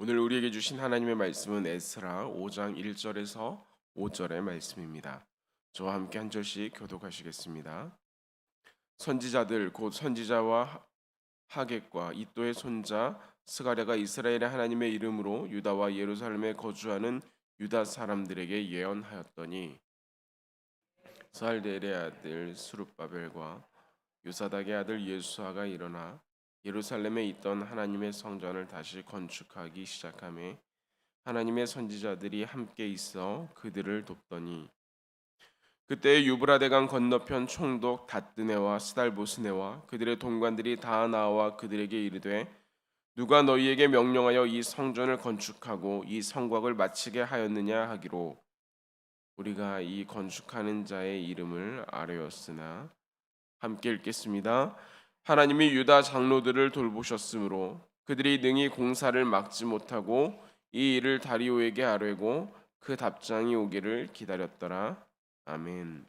오늘 우리에게 주신 하나님의 말씀은 에스라 5장 1절에서 5절의 말씀입니다. 저와 함께 한 절씩 교독하시겠습니다. 선지자들 곧 선지자와 하굣과 이도의 손자 스가랴가 이스라엘의 하나님의 이름으로 유다와 예루살렘에 거주하는 유다 사람들에게 예언하였더니 스알델의 아들 스룹바벨과 요사닥의 아들 예수아가 일어나 예루살렘에 있던 하나님의 성전을 다시 건축하기 시작하며 하나님의 선지자들이 함께 있어 그들을 돕더니 그때 유브라데강 건너편 총독 다뜨네와 스달보스네와 그들의 동관들이 다 나와 그들에게 이르되 누가 너희에게 명령하여 이 성전을 건축하고 이 성곽을 마치게 하였느냐 하기로 우리가 이 건축하는 자의 이름을 아뢰었으나 함께 읽겠습니다. 하나님이 유다 장로들을 돌보셨으므로 그들이 능히 공사를 막지 못하고 이 일을 다리오에게 아뢰고 그 답장이 오기를 기다렸더라. 아멘.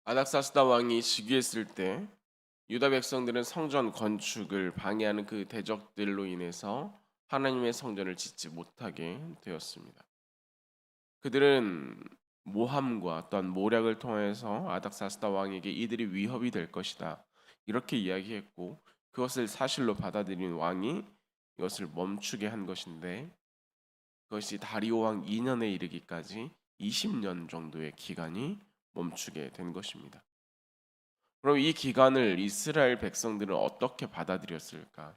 아닥사스다 왕이 즉위했을 때 유다 백성들은 성전 건축을 방해하는 그 대적들로 인해서 하나님의 성전을 짓지 못하게 되었습니다. 그들은 모함과 또한 모략을 통해서 아닥사스다 왕에게 이들이 위협이 될 것이다 이렇게 이야기했고 그것을 사실로 받아들인 왕이 이것을 멈추게 한 것인데 그것이 다리오 왕 2년에 이르기까지 20년 정도의 기간이 멈추게 된 것입니다. 그럼 이 기간을 이스라엘 백성들은 어떻게 받아들였을까?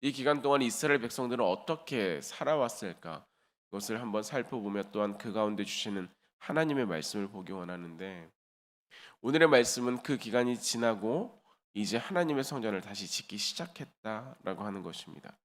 이 기간 동안 이스라엘 백성들은 어떻게 살아왔을까? 이것을 한번 살펴보며 또한 그 가운데 주시는 하나님의 말씀을 보기 원하는데 오늘의 말씀은 그 기간이 지나고 이제 하나님의 성전을 다시 짓기 시작했다라고 하는 것입니다.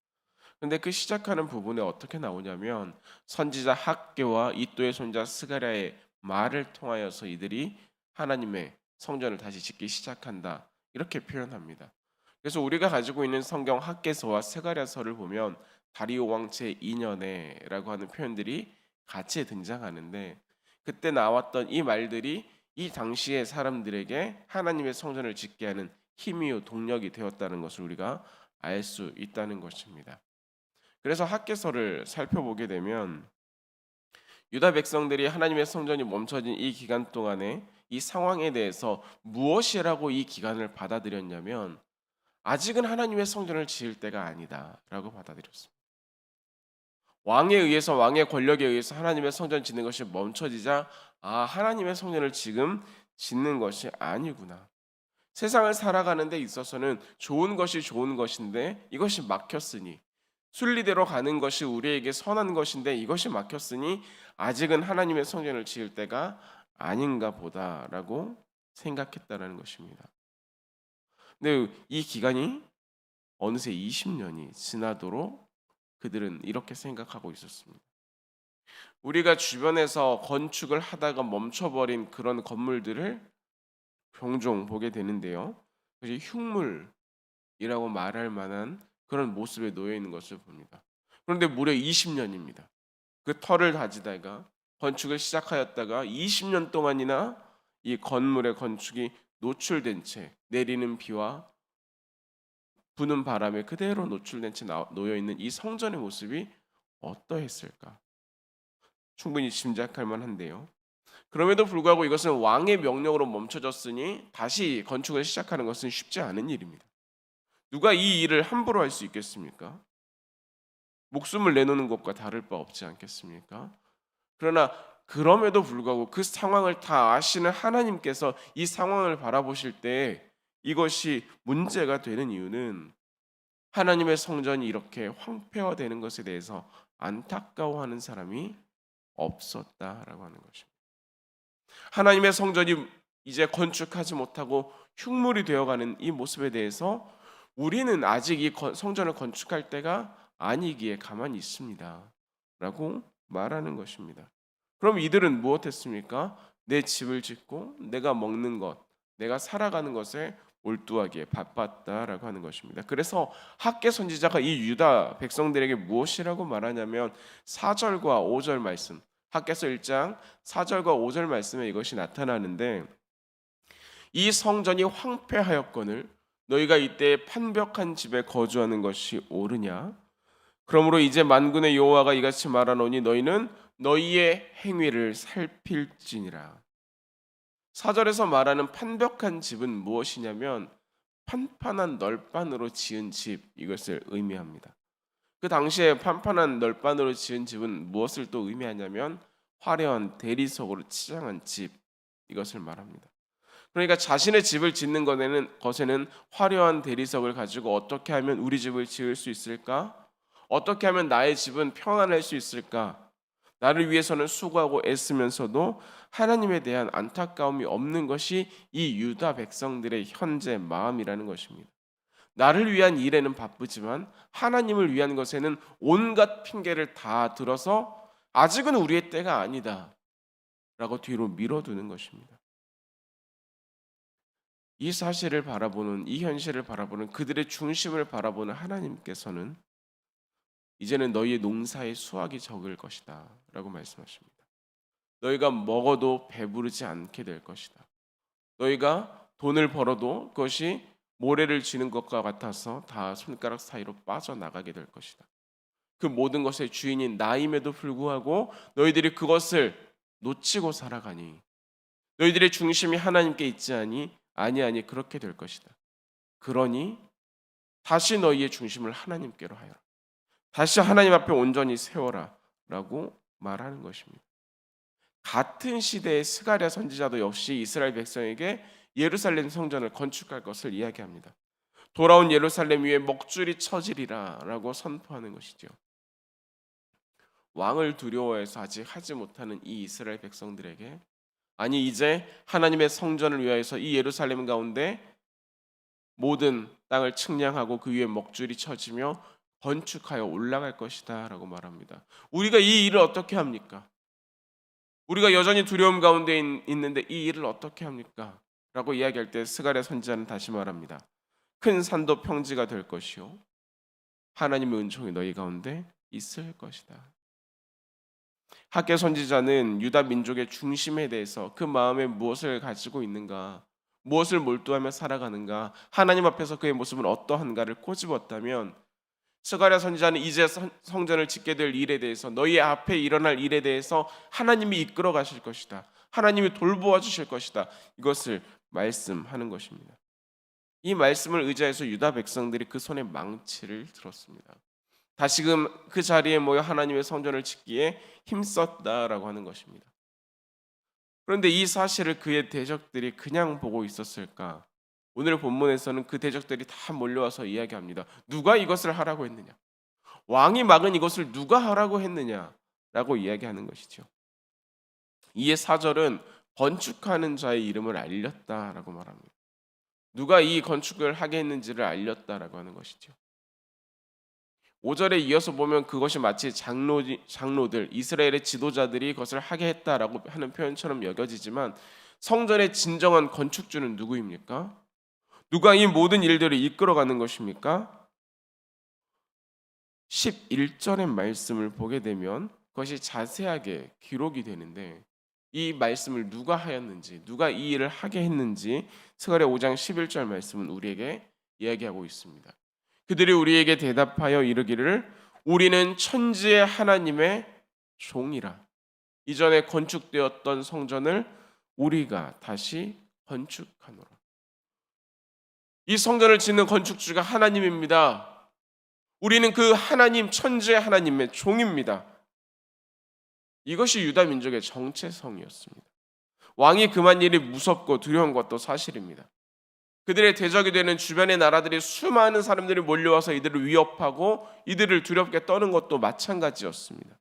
그런데 그 시작하는 부분에 어떻게 나오냐면 선지자 학개와 이도의 손자 스가랴의 말을 통하여서 이들이 하나님의 성전을 다시 짓기 시작한다 이렇게 표현합니다. 그래서 우리가 가지고 있는 성경 학개서와 스가랴서를 보면 다리오 왕 제2년에라고 하는 표현들이 같이 등장하는데 그때 나왔던 이 말들이 이 당시의 사람들에게 하나님의 성전을 짓게 하는 힘이요 동력이 되었다는 것을 우리가 알 수 있다는 것입니다. 그래서 학개서를 살펴보게 되면 유다 백성들이 하나님의 성전이 멈춰진 이 기간 동안에 이 상황에 대해서 무엇이라고 이 기간을 받아들였냐면 아직은 하나님의 성전을 지을 때가 아니다라고 받아들였습니다. 왕에 의해서 왕의 권력에 의해서 하나님의 성전 짓는 것이 멈춰지자 하나님의 성전을 지금 짓는 것이 아니구나. 세상을 살아가는 데 있어서는 좋은 것이 좋은 것인데 이것이 막혔으니 순리대로 가는 것이 우리에게 선한 것인데 이것이 막혔으니 아직은 하나님의 성전을 지을 때가 아닌가 보다라고 생각했다라는 것입니다. 근데 이 기간이 어느새 20년이 지나도록 그들은 이렇게 생각하고 있었습니다. 우리가 주변에서 건축을 하다가 멈춰버린 그런 건물들을 종종 보게 되는데요. 그것이 흉물이라고 말할 만한 그런 모습에 놓여 있는 것을 봅니다. 그런데 무려 20년입니다. 그 터를 다지다가 건축을 시작하였다가 20년 동안이나 이 건물의 건축이 노출된 채 내리는 비와 부는 바람에 그대로 노출된 채 놓여 있는 이 성전의 모습이 어떠했을까? 충분히 짐작할 만한데요. 그럼에도 불구하고 이것은 왕의 명령으로 멈춰졌으니 다시 건축을 시작하는 것은 쉽지 않은 일입니다. 누가 이 일을 함부로 할 수 있겠습니까? 목숨을 내놓는 것과 다를 바 없지 않겠습니까? 그러나 그럼에도 불구하고 그 상황을 다 아시는 하나님께서 이 상황을 바라보실 때 이것이 문제가 되는 이유는 하나님의 성전이 이렇게 황폐화되는 것에 대해서 안타까워하는 사람이 없었다라고 하는 것입니다. 하나님의 성전이 이제 건축하지 못하고 흉물이 되어가는 이 모습에 대해서 우리는 아직 이 성전을 건축할 때가 아니기에 가만히 있습니다 라고 말하는 것입니다. 그럼 이들은 무엇했습니까? 내 집을 짓고 내가 먹는 것, 내가 살아가는 것에 몰두하기에 바빴다라고 하는 것입니다. 그래서 학개 선지자가 이 유다 백성들에게 무엇이라고 말하냐면 4절과 5절 말씀, 학개서 1장 4절과 5절 말씀에 이것이 나타나는데 이 성전이 황폐하였거늘 너희가 이때 판벽한 집에 거주하는 것이 옳으냐? 그러므로 이제 만군의 여호와가 이같이 말하노니 너희는 너희의 행위를 살필지니라. 4절에서 말하는 판벽한 집은 무엇이냐면 판판한 널판으로 지은 집, 이것을 의미합니다. 그 당시에 판판한 널판으로 지은 집은 무엇을 또 의미하냐면 화려한 대리석으로 치장한 집, 이것을 말합니다. 그러니까 자신의 집을 짓는 것에는 화려한 대리석을 가지고 어떻게 하면 우리 집을 지을 수 있을까? 어떻게 하면 나의 집은 평안할 수 있을까? 나를 위해서는 수고하고 애쓰면서도 하나님에 대한 안타까움이 없는 것이 이 유다 백성들의 현재 마음이라는 것입니다. 나를 위한 일에는 바쁘지만 하나님을 위한 것에는 온갖 핑계를 다 들어서 아직은 우리의 때가 아니다 라고 뒤로 밀어두는 것입니다. 이 사실을 바라보는, 이 현실을 바라보는, 그들의 중심을 바라보는 하나님께서는 이제는 너희의 농사의 수확이 적을 것이다 라고 말씀하십니다. 너희가 먹어도 배부르지 않게 될 것이다. 너희가 돈을 벌어도 그것이 모래를 쥐는 것과 같아서 다 손가락 사이로 빠져나가게 될 것이다. 그 모든 것의 주인인 나임에도 불구하고 너희들이 그것을 놓치고 살아가니 너희들의 중심이 하나님께 있지 아니하니 그렇게 될 것이다. 그러니 다시 너희의 중심을 하나님께로 하여라. 다시 하나님 앞에 온전히 세워라 라고 말하는 것입니다. 같은 시대의 스가랴 선지자도 역시 이스라엘 백성에게 예루살렘 성전을 건축할 것을 이야기합니다. 돌아온 예루살렘 위에 먹줄이 쳐지리라 라고 선포하는 것이죠. 왕을 두려워해서 아직 하지 못하는 이 이스라엘 백성들에게, 아니 이제 하나님의 성전을 위하여서 이 예루살렘 가운데 모든 땅을 측량하고 그 위에 먹줄이 쳐지며 건축하여 올라갈 것이다 라고 말합니다. 우리가 이 일을 어떻게 합니까? 우리가 여전히 두려움 가운데 있는데 이 일을 어떻게 합니까? 라고 이야기할 때 스가랴 선지자는 다시 말합니다. 큰 산도 평지가 될 것이요 하나님의 은총이 너희 가운데 있을 것이다. 학개 선지자는 유다 민족의 중심에 대해서 그 마음에 무엇을 가지고 있는가, 무엇을 몰두하며 살아가는가, 하나님 앞에서 그의 모습은 어떠한가를 꼬집었다면, 스가랴 선지자는 이제 성전을 짓게 될 일에 대해서, 너희 앞에 일어날 일에 대해서 하나님이 이끌어 가실 것이다, 하나님이 돌보아 주실 것이다, 이것을 말씀하는 것입니다. 이 말씀을 의지해서 유다 백성들이 그 손에 망치를 들었습니다. 다시금 그 자리에 모여 하나님의 성전을 짓기에 힘썼다라고 하는 것입니다. 그런데 이 사실을 그의 대적들이 그냥 보고 있었을까? 오늘 본문에서는 그 대적들이 다 몰려와서 이야기합니다. 누가 이것을 하라고 했느냐? 왕이 막은 이것을 누가 하라고 했느냐라고 이야기하는 것이죠. 이에 4절은 건축하는 자의 이름을 알렸다라고 말합니다. 누가 이 건축을 하게 했는지를 알렸다라고 하는 것이죠. 5절에 이어서 보면 그것이 마치 장로들, 이스라엘의 지도자들이 그것을 하게 했다라고 하는 표현처럼 여겨지지만 성전의 진정한 건축주는 누구입니까? 누가 이 모든 일들을 이끌어가는 것입니까? 11절의 말씀을 보게 되면 그것이 자세하게 기록이 되는데 이 말씀을 누가 하였는지, 누가 이 일을 하게 했는지 스가랴 5장 11절 말씀은 우리에게 이야기하고 있습니다. 그들이 우리에게 대답하여 이르기를 우리는 천지의 하나님의 종이라. 이전에 건축되었던 성전을 우리가 다시 건축하노라. 이 성전을 짓는 건축주가 하나님입니다. 우리는 그 하나님, 천지의 하나님의 종입니다. 이것이 유다 민족의 정체성이었습니다. 왕이 금한 일이 무섭고 두려운 것도 사실입니다. 그들의 대적이 되는 주변의 나라들이 수많은 사람들이 몰려와서 이들을 위협하고 이들을 두렵게 떠는 것도 마찬가지였습니다.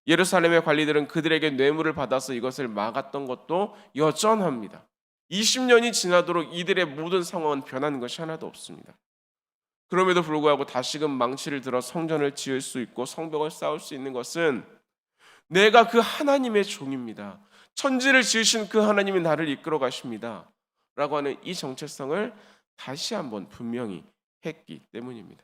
예루살렘의 관리들은 그들에게 뇌물을 받아서 이것을 막았던 것도 여전합니다. 20년이 지나도록 이들의 모든 상황은 변한 것이 하나도 없습니다. 그럼에도 불구하고 다시금 망치를 들어 성전을 지을 수 있고 성벽을 쌓을 수 있는 것은 내가 그 하나님의 종입니다. 천지를 지으신 그 하나님이 나를 이끌어 가십니다. 라고 하는 이 정체성을 다시 한번 분명히 했기 때문입니다.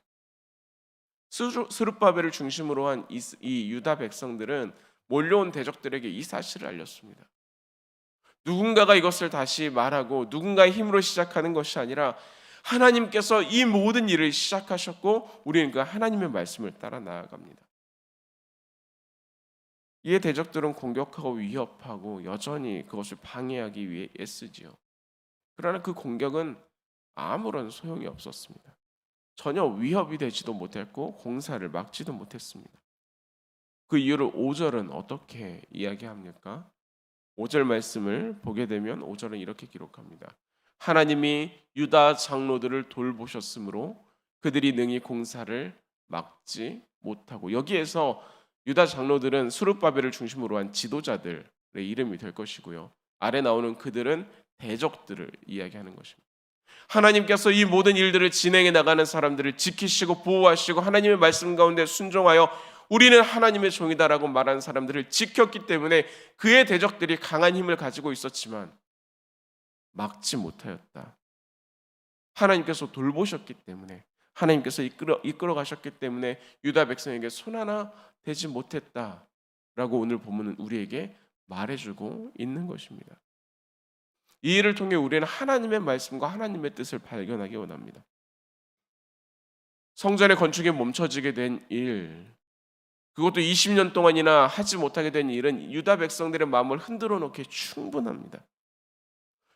스룹바벨을 중심으로 한 이 유다 백성들은 몰려온 대적들에게 이 사실을 알렸습니다. 누군가가 이것을 다시 말하고 누군가의 힘으로 시작하는 것이 아니라 하나님께서 이 모든 일을 시작하셨고 우리는 그 하나님의 말씀을 따라 나아갑니다. 이에 대적들은 공격하고 위협하고 여전히 그것을 방해하기 위해 애쓰지요. 그러나 그 공격은 아무런 소용이 없었습니다. 전혀 위협이 되지도 못했고 공사를 막지도 못했습니다. 그 이유를 5절은 어떻게 이야기합니까? 5절 말씀을 보게 되면 5절은 이렇게 기록합니다. 하나님이 유다 장로들을 돌보셨으므로 그들이 능히 공사를 막지 못하고, 여기에서 유다 장로들은 스룹바벨을 중심으로 한 지도자들의 이름이 될 것이고요. 아래 나오는 그들은 대적들을 이야기하는 것입니다. 하나님께서 이 모든 일들을 진행해 나가는 사람들을 지키시고 보호하시고 하나님의 말씀 가운데 순종하여 우리는 하나님의 종이다라고 말하는 사람들을 지켰기 때문에 그의 대적들이 강한 힘을 가지고 있었지만 막지 못하였다. 하나님께서 돌보셨기 때문에, 하나님께서 이끌어 가셨기 때문에 유다 백성에게 손 하나 대지 못했다라고 오늘 본문은 우리에게 말해주고 있는 것입니다. 이 일을 통해 우리는 하나님의 말씀과 하나님의 뜻을 발견하기 원합니다. 성전의 건축이 멈춰지게 된 일, 그것도 20년 동안이나 하지 못하게 된 일은 유다 백성들의 마음을 흔들어 놓기에 충분합니다.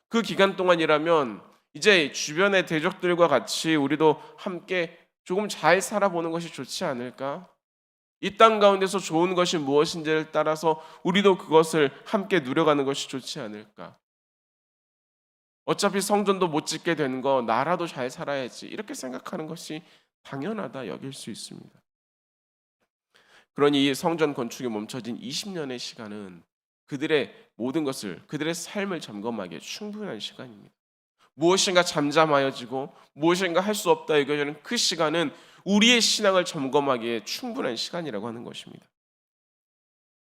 그 기간 동안이라면 이제 주변의 대적들과 같이 우리도 함께 조금 잘 살아보는 것이 좋지 않을까? 이 땅 가운데서 좋은 것이 무엇인지를 따라서 우리도 그것을 함께 누려가는 것이 좋지 않을까? 어차피 성전도 못 짓게 된 거 나라도 잘 살아야지, 이렇게 생각하는 것이 당연하다 여길 수 있습니다. 그러니 이 성전 건축이 멈춰진 20년의 시간은 그들의 모든 것을, 그들의 삶을 점검하기에 충분한 시간입니다. 무엇인가 잠잠하여지고 무엇인가 할 수 없다 여겨지는 그 시간은 우리의 신앙을 점검하기에 충분한 시간이라고 하는 것입니다.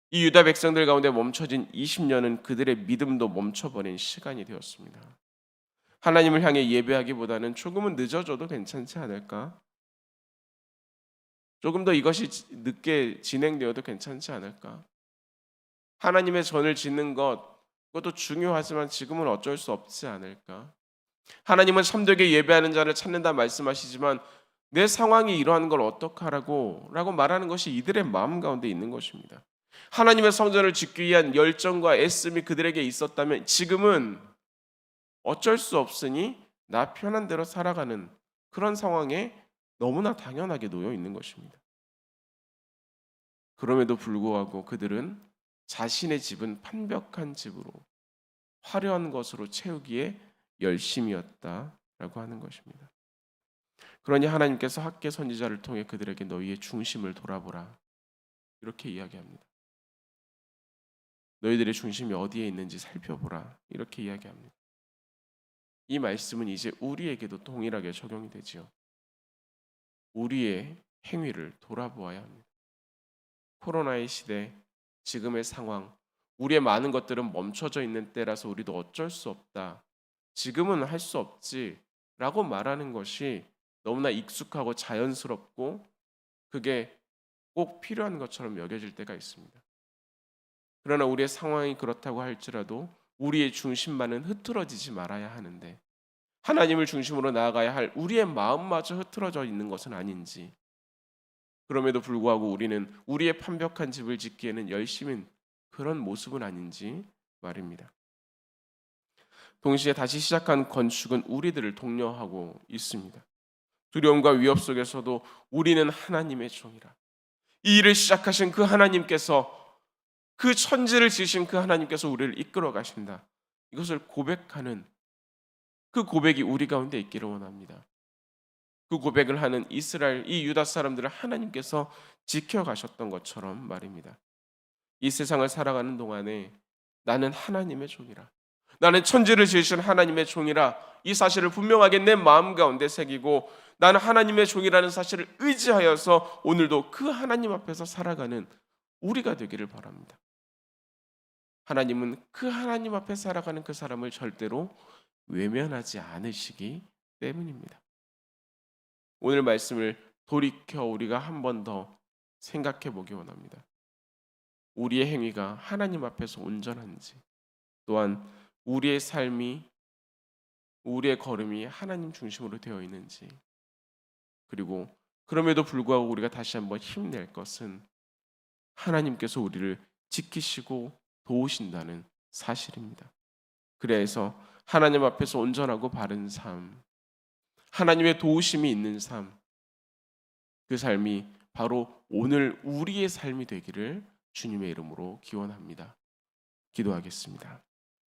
이 유다 백성들 가운데 멈춰진 20년은 그들의 믿음도 멈춰버린 시간이 되었습니다. 하나님을 향해 예배하기보다는 조금은 늦어져도 괜찮지 않을까? 조금 더 이것이 늦게 진행되어도 괜찮지 않을까? 하나님의 전을 짓는 것, 그것도 중요하지만 지금은 어쩔 수 없지 않을까? 하나님은 참되게 예배하는 자를 찾는다 말씀하시지만 내 상황이 이러한 걸 어떡하라고 라고 말하는 것이 이들의 마음 가운데 있는 것입니다. 하나님의 성전을 짓기 위한 열정과 애씀이 그들에게 있었다면 지금은 어쩔 수 없으니 나 편한 대로 살아가는 그런 상황에 너무나 당연하게 놓여 있는 것입니다. 그럼에도 불구하고 그들은 자신의 집은 판벽한 집으로 화려한 것으로 채우기에 열심이었다라고 하는 것입니다. 그러니 하나님께서 학개 선지자를 통해 그들에게 너희의 중심을 돌아보라 이렇게 이야기합니다. 너희들의 중심이 어디에 있는지 살펴보라 이렇게 이야기합니다. 이 말씀은 이제 우리에게도 동일하게 적용이 되지요. 우리의 행위를 돌아보아야 합니다. 코로나의 시대, 지금의 상황, 우리의 많은 것들은 멈춰져 있는 때라서 우리도 어쩔 수 없다, 지금은 할 수 없지 라고 말하는 것이 너무나 익숙하고 자연스럽고 그게 꼭 필요한 것처럼 여겨질 때가 있습니다. 그러나 우리의 상황이 그렇다고 할지라도 우리의 중심만은 흐트러지지 말아야 하는데 하나님을 중심으로 나아가야 할 우리의 마음마저 흐트러져 있는 것은 아닌지, 그럼에도 불구하고 우리는 우리의 판벽한 집을 짓기에는 열심인 그런 모습은 아닌지 말입니다. 동시에 다시 시작한 건축은 우리들을 독려하고 있습니다. 두려움과 위협 속에서도 우리는 하나님의 종이라. 이 일을 시작하신 그 하나님께서, 그 천지를 지으신 그 하나님께서 우리를 이끌어 가신다. 이것을 고백하는 그 고백이 우리 가운데 있기를 원합니다. 그 고백을 하는 이스라엘, 이 유다 사람들을 하나님께서 지켜가셨던 것처럼 말입니다. 이 세상을 살아가는 동안에 나는 하나님의 종이라, 나는 천지를 지으신 하나님의 종이라, 이 사실을 분명하게 내 마음 가운데 새기고 나는 하나님의 종이라는 사실을 의지하여서 오늘도 그 하나님 앞에서 살아가는 우리가 되기를 바랍니다. 하나님은 그 하나님 앞에 살아가는 그 사람을 절대로 외면하지 않으시기 때문입니다. 오늘 말씀을 돌이켜 우리가 한 번 더 생각해 보기 원합니다. 우리의 행위가 하나님 앞에서 온전한지, 또한 우리의 삶이 우리의 걸음이 하나님 중심으로 되어 있는지, 그리고 그럼에도 불구하고 우리가 다시 한번 힘낼 것은 하나님께서 우리를 지키시고 도우신다는 사실입니다. 그래서 하나님 앞에서 온전하고 바른 삶, 하나님의 도우심이 있는 삶, 그 삶이 바로 오늘 우리의 삶이 되기를 주님의 이름으로 기원합니다. 기도하겠습니다.